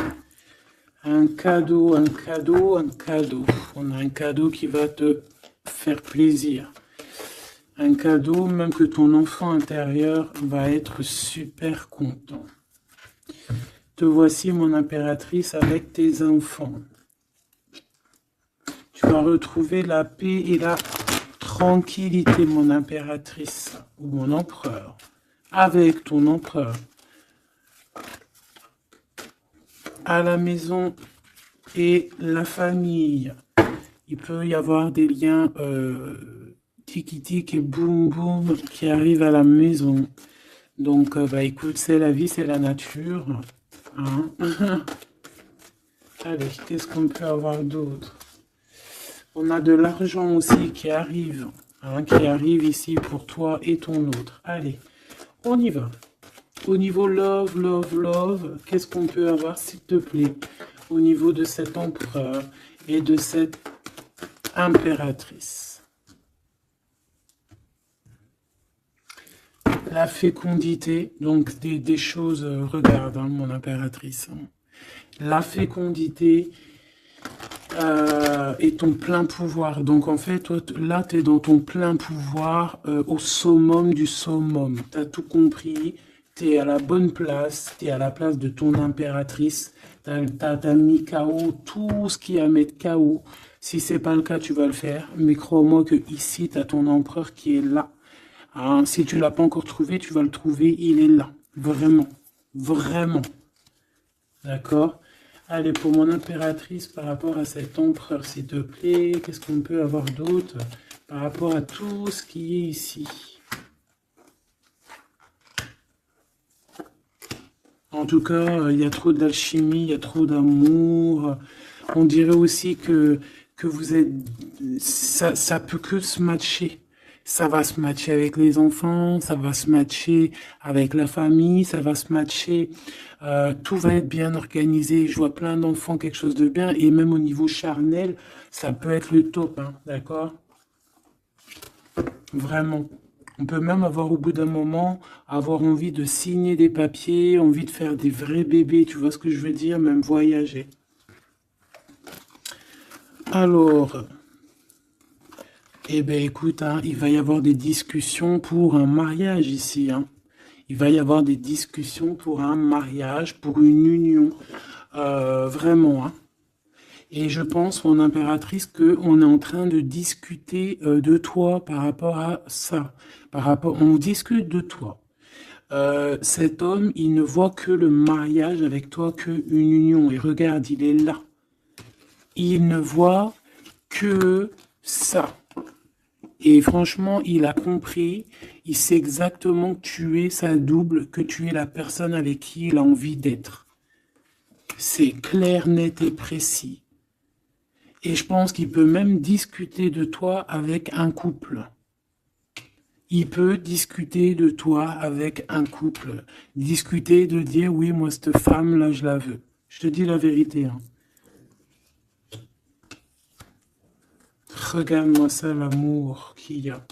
Un cadeau, un cadeau, un cadeau. On a un cadeau qui va te faire plaisir. Un cadeau, même que ton enfant intérieur va être super content. Te voici, mon impératrice, avec tes enfants. Tu vas retrouver la paix et la tranquillité, mon impératrice, ou mon empereur, avec ton empereur. À la maison et la famille. Il peut y avoir des liens tic-tic et boum boum qui arrivent à la maison. Donc, bah écoute, c'est la vie, c'est la nature. Hein. Allez, qu'est-ce qu'on peut avoir d'autre? On a de l'argent aussi qui arrive. Hein, qui arrive ici pour toi et ton autre. Allez, on y va. Au niveau love, love, love, qu'est-ce qu'on peut avoir, s'il te plaît, au niveau de cet empereur et de cette impératrice? La fécondité, donc des choses, regarde, hein, mon impératrice, hein. La fécondité et ton plein pouvoir. Donc en fait, toi, là, tu es dans ton plein pouvoir au summum du summum. Tu as tout compris, tu es à la bonne place, tu es à la place de ton impératrice. Tu as mis KO tout ce qui est à mettre KO. Si c'est pas le cas, tu vas le faire. Mais crois-moi que ici, tu as ton empereur qui est là. Hein, si tu l'as pas encore trouvé, tu vas le trouver. Il est là. Vraiment. Vraiment. D'accord? Allez, pour mon impératrice, par rapport à cet empereur, s'il te plaît, qu'est-ce qu'on peut avoir d'autre par rapport à tout ce qui est ici? En tout cas, il y a trop d'alchimie, il y a trop d'amour. On dirait aussi que vous êtes... Ça peut que se matcher. Ça va se matcher avec les enfants, ça va se matcher avec la famille, ça va se matcher. Tout va être bien organisé. Je vois plein d'enfants, quelque chose de bien. Et même au niveau charnel, ça peut être le top, hein, d'accord? Vraiment. On peut même avoir au bout d'un moment, avoir envie de signer des papiers, envie de faire des vrais bébés, tu vois ce que je veux dire, même voyager. Alors, eh ben écoute, hein, il va y avoir des discussions pour un mariage ici, hein. Il va y avoir des discussions pour un mariage, pour une union, vraiment, hein. Et je pense, mon impératrice, qu'on est en train de discuter de toi par rapport à ça. On discute de toi. Cet homme, il ne voit que le mariage avec toi, qu'une union. Et regarde, il est là. Il ne voit que ça. Et franchement, il a compris, il sait exactement que tu es sa double, que tu es la personne avec qui il a envie d'être. C'est clair, net et précis. Et je pense qu'il peut même discuter de toi avec un couple. Il peut discuter de toi avec un couple. Discuter de dire, oui, moi, cette femme-là, je la veux. Je te dis la vérité, hein. Regarde-moi ça, l'amour qu'il y a.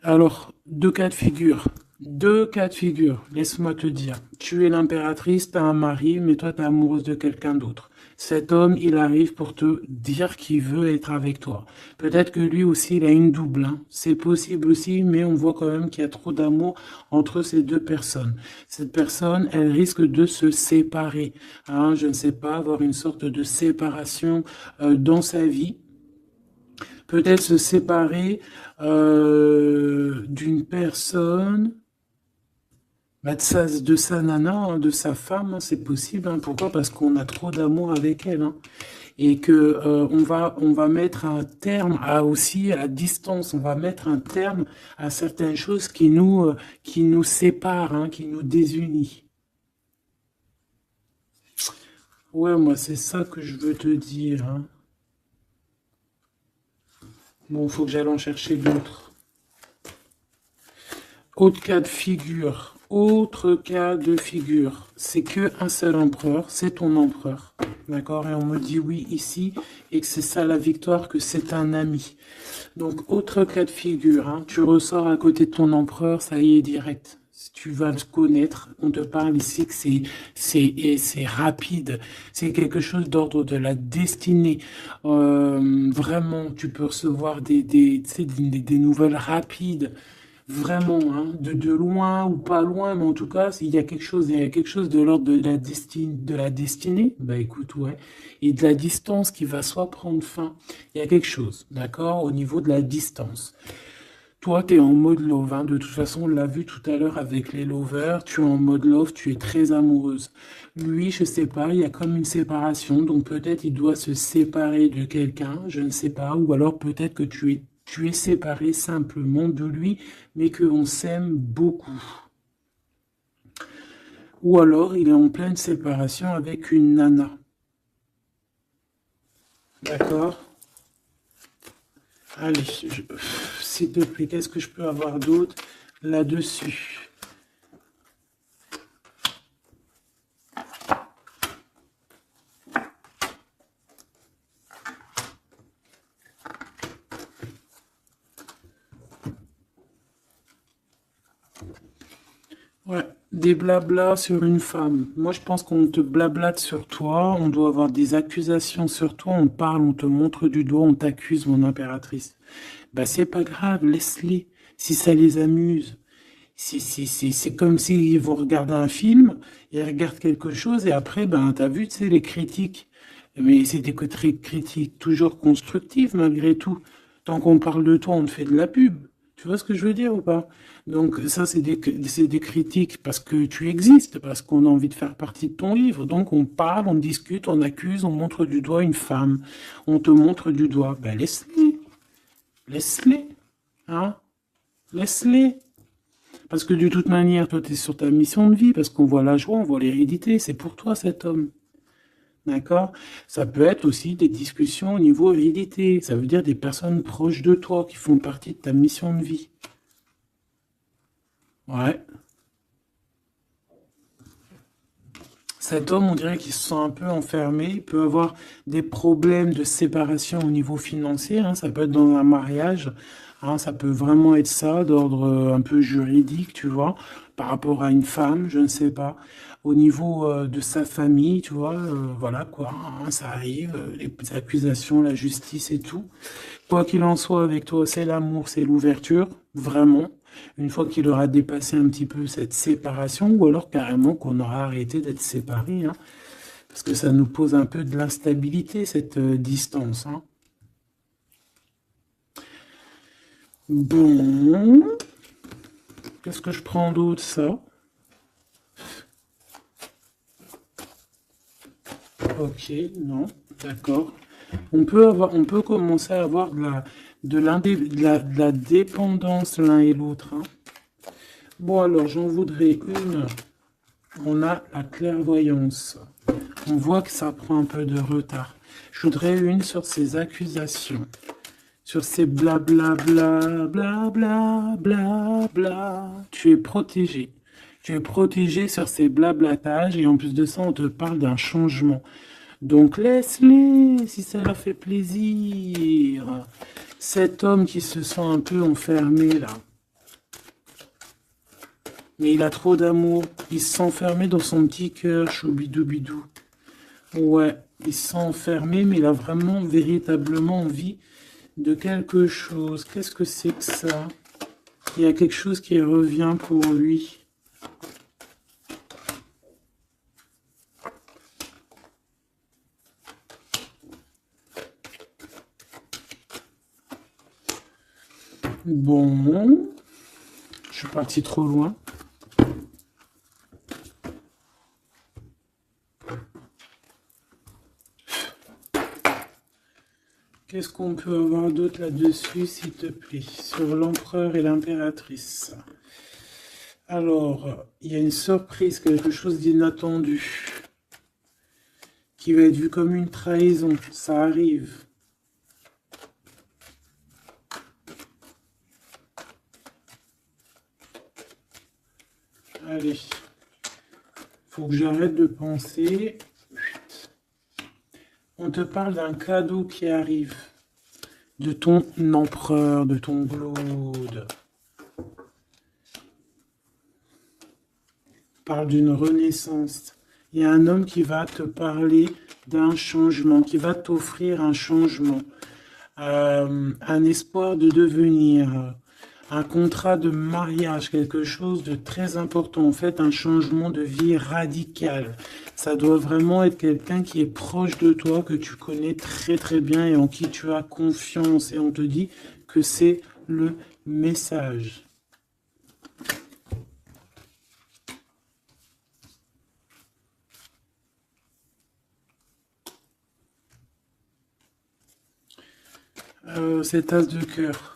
Alors, deux cas de figure. Deux cas de figure, laisse-moi te dire. Tu es l'impératrice, tu as un mari, mais toi, tu es amoureuse de quelqu'un d'autre. Cet homme, il arrive pour te dire qu'il veut être avec toi. Peut-être que lui aussi, il a une double, hein. C'est possible aussi, mais on voit quand même qu'il y a trop d'amour entre ces deux personnes. Cette personne, elle risque de se séparer, hein. Je ne sais pas, avoir une sorte de séparation dans sa vie. Peut-être se séparer d'une personne, bah, de sa nana, hein, de sa femme, hein, c'est possible, hein. Pourquoi? Parce qu'on a trop d'amour avec elle, hein. Et que on va mettre un terme à aussi à la distance. On va mettre un terme à certaines choses qui nous séparent, hein, qui nous désunissent. Ouais, moi, c'est ça que je veux te dire, hein. Bon, faut que j'aille en chercher d'autres. Autre cas de figure, c'est que un seul empereur, c'est ton empereur, d'accord? Et on me dit oui ici, et que c'est ça la victoire, que c'est un ami. Donc, autre cas de figure, hein, tu ressors à côté de ton empereur, ça y est, direct. Si tu vas le connaître, on te parle ici que c'est rapide, c'est quelque chose d'ordre de la destinée. Vraiment, tu peux recevoir tu sais, des nouvelles rapides. Vraiment, hein, de loin ou pas loin, mais en tout cas, il y a quelque chose de l'ordre de la destinée, bah écoute, ouais, et de la distance qui va soit prendre fin. Il y a quelque chose, d'accord, au niveau de la distance. Toi, tu es en mode love, hein. De toute façon, on l'a vu tout à l'heure avec les lovers, tu es en mode love, tu es très amoureuse. Lui, je sais pas, il y a comme une séparation, donc peut-être il doit se séparer de quelqu'un, je ne sais pas, ou alors peut-être que tu es séparé simplement de lui, mais qu'on s'aime beaucoup. Ou alors il est en pleine séparation avec une nana. D'accord? Allez, s'il te plaît, qu'est-ce que je peux avoir d'autre là-dessus? Ouais, des blablas sur une femme. Moi, je pense qu'on te blablate sur toi, on doit avoir des accusations sur toi, on parle, on te montre du doigt, on t'accuse, mon impératrice. Bah, c'est pas grave, laisse-les, si ça les amuse. C'est comme s'ils vont regarder un film, ils regardent quelque chose et après, ben, t'as vu, tu sais, les critiques. Mais c'est des critiques toujours constructives malgré tout. Tant qu'on parle de toi, on te fait de la pub. Tu vois ce que je veux dire ou pas? Donc ça, c'est des critiques parce que tu existes, parce qu'on a envie de faire partie de ton livre. Donc on parle, on discute, on accuse, on montre du doigt une femme. On te montre du doigt. Ben laisse-les, laisse-les, hein? Laisse-les. Parce que de toute manière, toi, tu es sur ta mission de vie, parce qu'on voit la joie, on voit l'hérédité, c'est pour toi cet homme. D'accord? Ça peut être aussi des discussions au niveau hérédité. Ça veut dire des personnes proches de toi qui font partie de ta mission de vie. Ouais. Cet homme, on dirait qu'il se sent un peu enfermé. Il peut avoir des problèmes de séparation au niveau financier, hein. Ça peut être dans un mariage, hein. Ça peut vraiment être ça, d'ordre un peu juridique, tu vois, par rapport à une femme, je ne sais pas. Au niveau de sa famille, tu vois, voilà quoi, hein, ça arrive, les accusations, la justice et tout. Quoi qu'il en soit, avec toi, c'est l'amour, c'est l'ouverture, vraiment. Une fois qu'il aura dépassé un petit peu cette séparation, ou alors carrément qu'on aura arrêté d'être séparés, hein, parce que ça nous pose un peu de l'instabilité, cette distance, hein. Bon, qu'est-ce que je prends d'autre, ça? Ok, non, d'accord. On peut commencer à avoir de la dépendance l'un et l'autre, hein. Bon, alors, j'en voudrais une. On a la clairvoyance. On voit que ça prend un peu de retard. Je voudrais une sur ces accusations, sur ces blablabla, blabla, blabla. Tu es protégé. Tu es protégé sur ces blablatages et en plus de ça, on te parle d'un changement. Donc laisse-les si ça leur fait plaisir. Cet homme qui se sent un peu enfermé là, mais il a trop d'amour. Il se sent enfermé dans son petit cœur, choubidoubidou. Ouais, il se sent enfermé, mais il a vraiment, véritablement envie de quelque chose. Qu'est-ce que c'est que ça? Il y a quelque chose qui revient pour lui. Bon, je suis parti trop loin. Qu'est-ce qu'on peut avoir d'autre là-dessus, s'il te plaît, sur l'empereur et l'impératrice? Alors, il y a une surprise, quelque chose d'inattendu, qui va être vu comme une trahison. Ça arrive. Allez, faut que j'arrête de penser. On te parle d'un cadeau qui arrive, de ton empereur, de ton Claude. Parle d'une renaissance. Il y a un homme qui va te parler d'un changement, qui va t'offrir un changement, un espoir de devenir, un contrat de mariage, quelque chose de très important, en fait, un changement de vie radical. Ça doit vraiment être quelqu'un qui est proche de toi, que tu connais très très bien et en qui tu as confiance. Et on te dit que c'est le message. Cet as de cœur.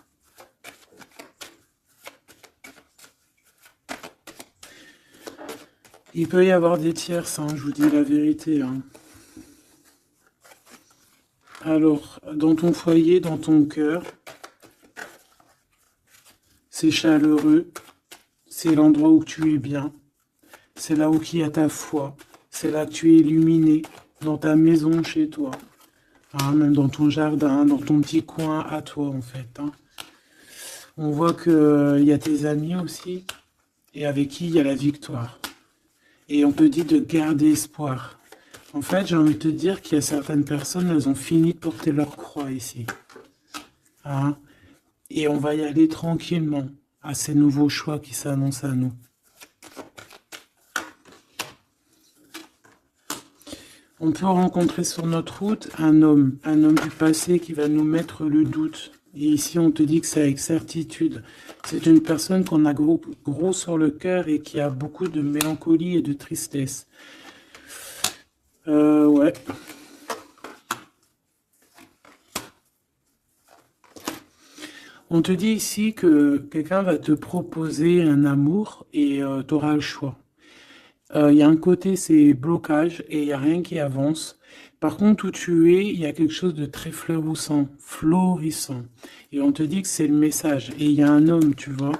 Il peut y avoir des tierces, hein, je vous dis la vérité, hein. Alors, dans ton foyer, dans ton cœur, c'est chaleureux, c'est l'endroit où tu es bien, c'est là où il y a ta foi, c'est là que tu es illuminé, dans ta maison, chez toi, hein, même dans ton jardin, dans ton petit coin à toi, en fait, hein. On voit que il y a tes amis aussi. et avec qui il y a la victoire. Et on te dit de garder espoir. En fait, j'ai envie de te dire qu'il y a certaines personnes, elles ont fini de porter leur croix ici. Hein? Et on va y aller tranquillement à ces nouveaux choix qui s'annoncent à nous. On peut rencontrer sur notre route un homme du passé qui va nous mettre le doute. Et ici, on te dit que c'est avec certitude. C'est une personne qu'on a gros sur le cœur et qui a beaucoup de mélancolie et de tristesse. Ouais. On te dit ici que quelqu'un va te proposer un amour et tu auras le choix. Il y a un côté, c'est blocage et il n'y a rien qui avance. Par contre, où tu es, il y a quelque chose de très florissant. Et on te dit que c'est le message. Et il y a un homme, tu vois,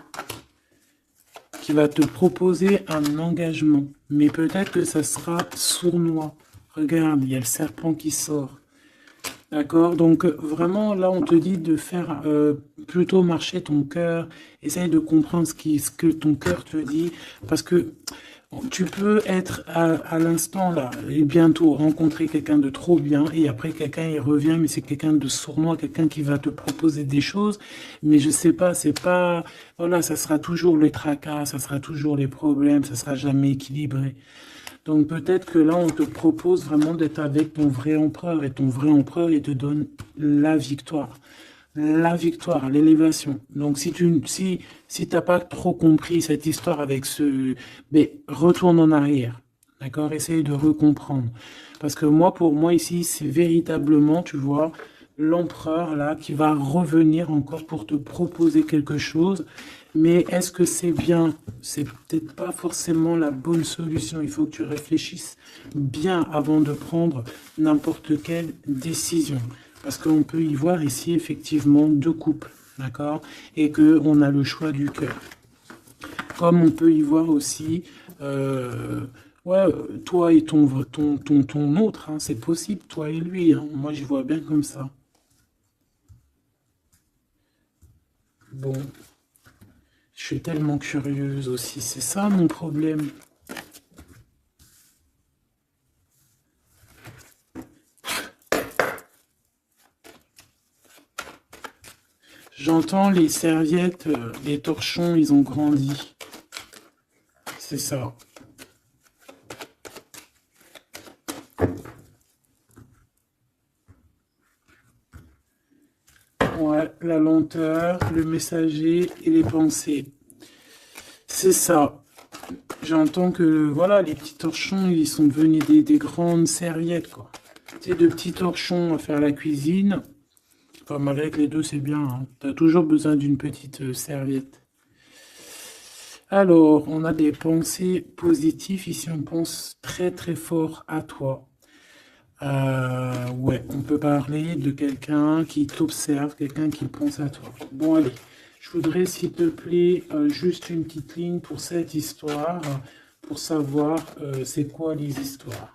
qui va te proposer un engagement. Mais peut-être que ça sera sournois. Regarde, il y a le serpent qui sort. D'accord? Donc vraiment, là, on te dit de faire plutôt marcher ton cœur. Essaye de comprendre ce que ton cœur te dit. Parce que tu peux être à l'instant là et bientôt rencontrer quelqu'un de trop bien et après quelqu'un il revient mais c'est quelqu'un de sournois, quelqu'un qui va te proposer des choses mais je sais pas, c'est pas, voilà, ça sera toujours les tracas, ça sera toujours les problèmes, ça sera jamais équilibré. Donc peut-être que là on te propose vraiment d'être avec ton vrai empereur et ton vrai empereur il te donne la victoire. La victoire, l'élévation. Donc si t'as pas trop compris cette histoire avec mais retourne en arrière. D'accord? Essaye de recomprendre. Parce que moi, pour moi ici, c'est véritablement, tu vois, l'empereur là qui va revenir encore pour te proposer quelque chose. Mais est-ce que c'est bien? C'est peut-être pas forcément la bonne solution. Il faut que tu réfléchisses bien avant de prendre n'importe quelle décision. Parce qu'on peut y voir ici effectivement deux couples, d'accord? Et qu'on a le choix du cœur. Comme on peut y voir aussi, ouais, toi et ton autre, hein, c'est possible, toi et lui. Hein. Moi, j'y vois bien comme ça. Bon, je suis tellement curieuse aussi. C'est ça mon problème. J'entends les serviettes, les torchons, ils ont grandi. C'est ça. Ouais, la lenteur, le messager et les pensées. C'est ça. J'entends que, voilà, les petits torchons, ils sont devenus des grandes serviettes, quoi. Tu sais, de petits torchons à faire la cuisine. Enfin, malgré que les deux, c'est bien. Hein. Tu as toujours besoin d'une petite serviette. Alors, on a des pensées positives. Ici, on pense très, très fort à toi. Ouais, on peut parler de quelqu'un qui t'observe, quelqu'un qui pense à toi. Bon, allez, je voudrais, s'il te plaît, juste une petite ligne pour cette histoire, pour savoir c'est quoi les histoires.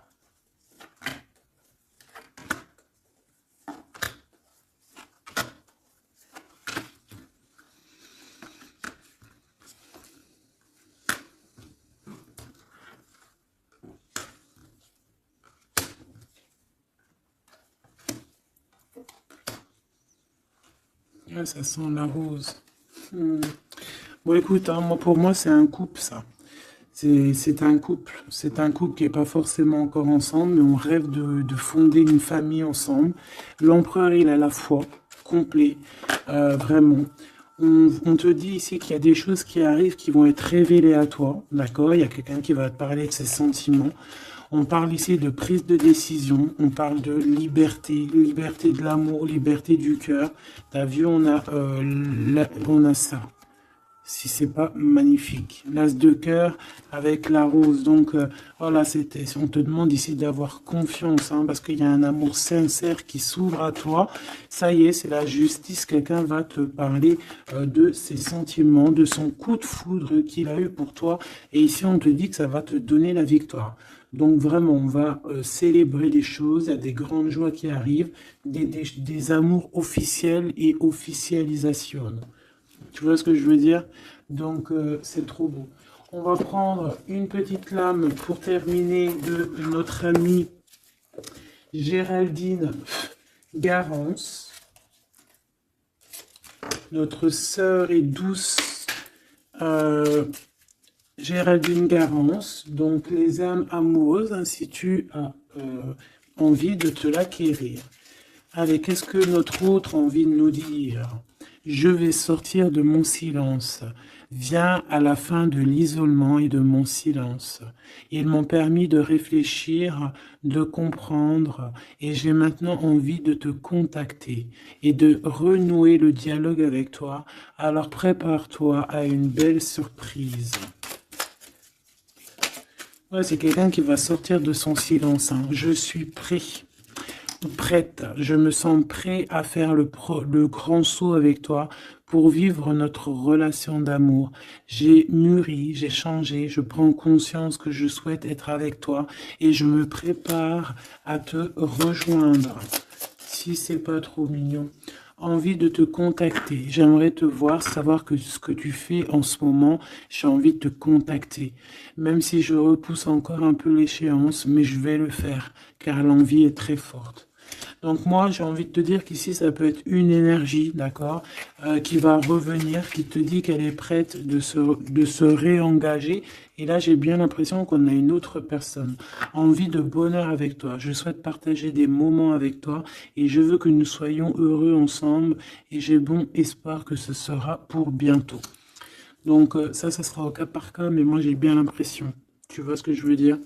Ah, ça sent la rose. Hmm. Bon, écoute, hein, moi, pour moi, c'est un couple, ça. C'est un couple. C'est un couple qui n'est pas forcément encore ensemble, mais on rêve de fonder une famille ensemble. L'empereur, il a la foi, complet, vraiment. On te dit ici qu'il y a des choses qui arrivent qui vont être révélées à toi, d'accord? Il y a quelqu'un qui va te parler de ses sentiments. On parle ici de prise de décision, on parle de liberté, liberté de l'amour, liberté du cœur. T'as vu, on a ça. Si c'est pas magnifique. L'as de cœur avec la rose. Donc voilà, on te demande ici d'avoir confiance, hein, parce qu'il y a un amour sincère qui s'ouvre à toi. Ça y est, c'est la justice. Quelqu'un va te parler de ses sentiments, de son coup de foudre qu'il a eu pour toi. Et ici, on te dit que ça va te donner la victoire. Donc vraiment, on va célébrer les choses, il y a des grandes joies qui arrivent, des amours officiels et officialisation. Tu vois ce que je veux dire? Donc c'est trop beau. On va prendre une petite lame pour terminer de notre amie Géraldine Garance. Notre sœur et douce Géraldine Garance. Donc les âmes amoureuses, hein, si tu as envie de te l'acquérir. Allez, qu'est-ce que notre autre a envie de nous dire? Je vais sortir de mon silence. Viens à la fin de l'isolement et de mon silence. Ils m'ont permis de réfléchir, de comprendre, et j'ai maintenant envie de te contacter et de renouer le dialogue avec toi. Alors prépare-toi à une belle surprise. Ouais, c'est quelqu'un qui va sortir de son silence, hein. Je suis prêt. Prête, je me sens prêt à faire le grand saut avec toi pour vivre notre relation d'amour. J'ai mûri, j'ai changé, je prends conscience que je souhaite être avec toi et je me prépare à te rejoindre. Si c'est pas trop mignon. Envie de te contacter. J'aimerais te voir, savoir que ce que tu fais en ce moment, j'ai envie de te contacter. Même si je repousse encore un peu l'échéance, mais je vais le faire, car l'envie est très forte. Donc moi, j'ai envie de te dire qu'ici, ça peut être une énergie, d'accord, qui va revenir, qui te dit qu'elle est prête de se réengager. Et là, j'ai bien l'impression qu'on a une autre personne. Envie de bonheur avec toi. Je souhaite partager des moments avec toi et je veux que nous soyons heureux ensemble. Et j'ai bon espoir que ce sera pour bientôt. Donc ça sera au cas par cas, mais moi, j'ai bien l'impression. Tu vois ce que je veux dire ?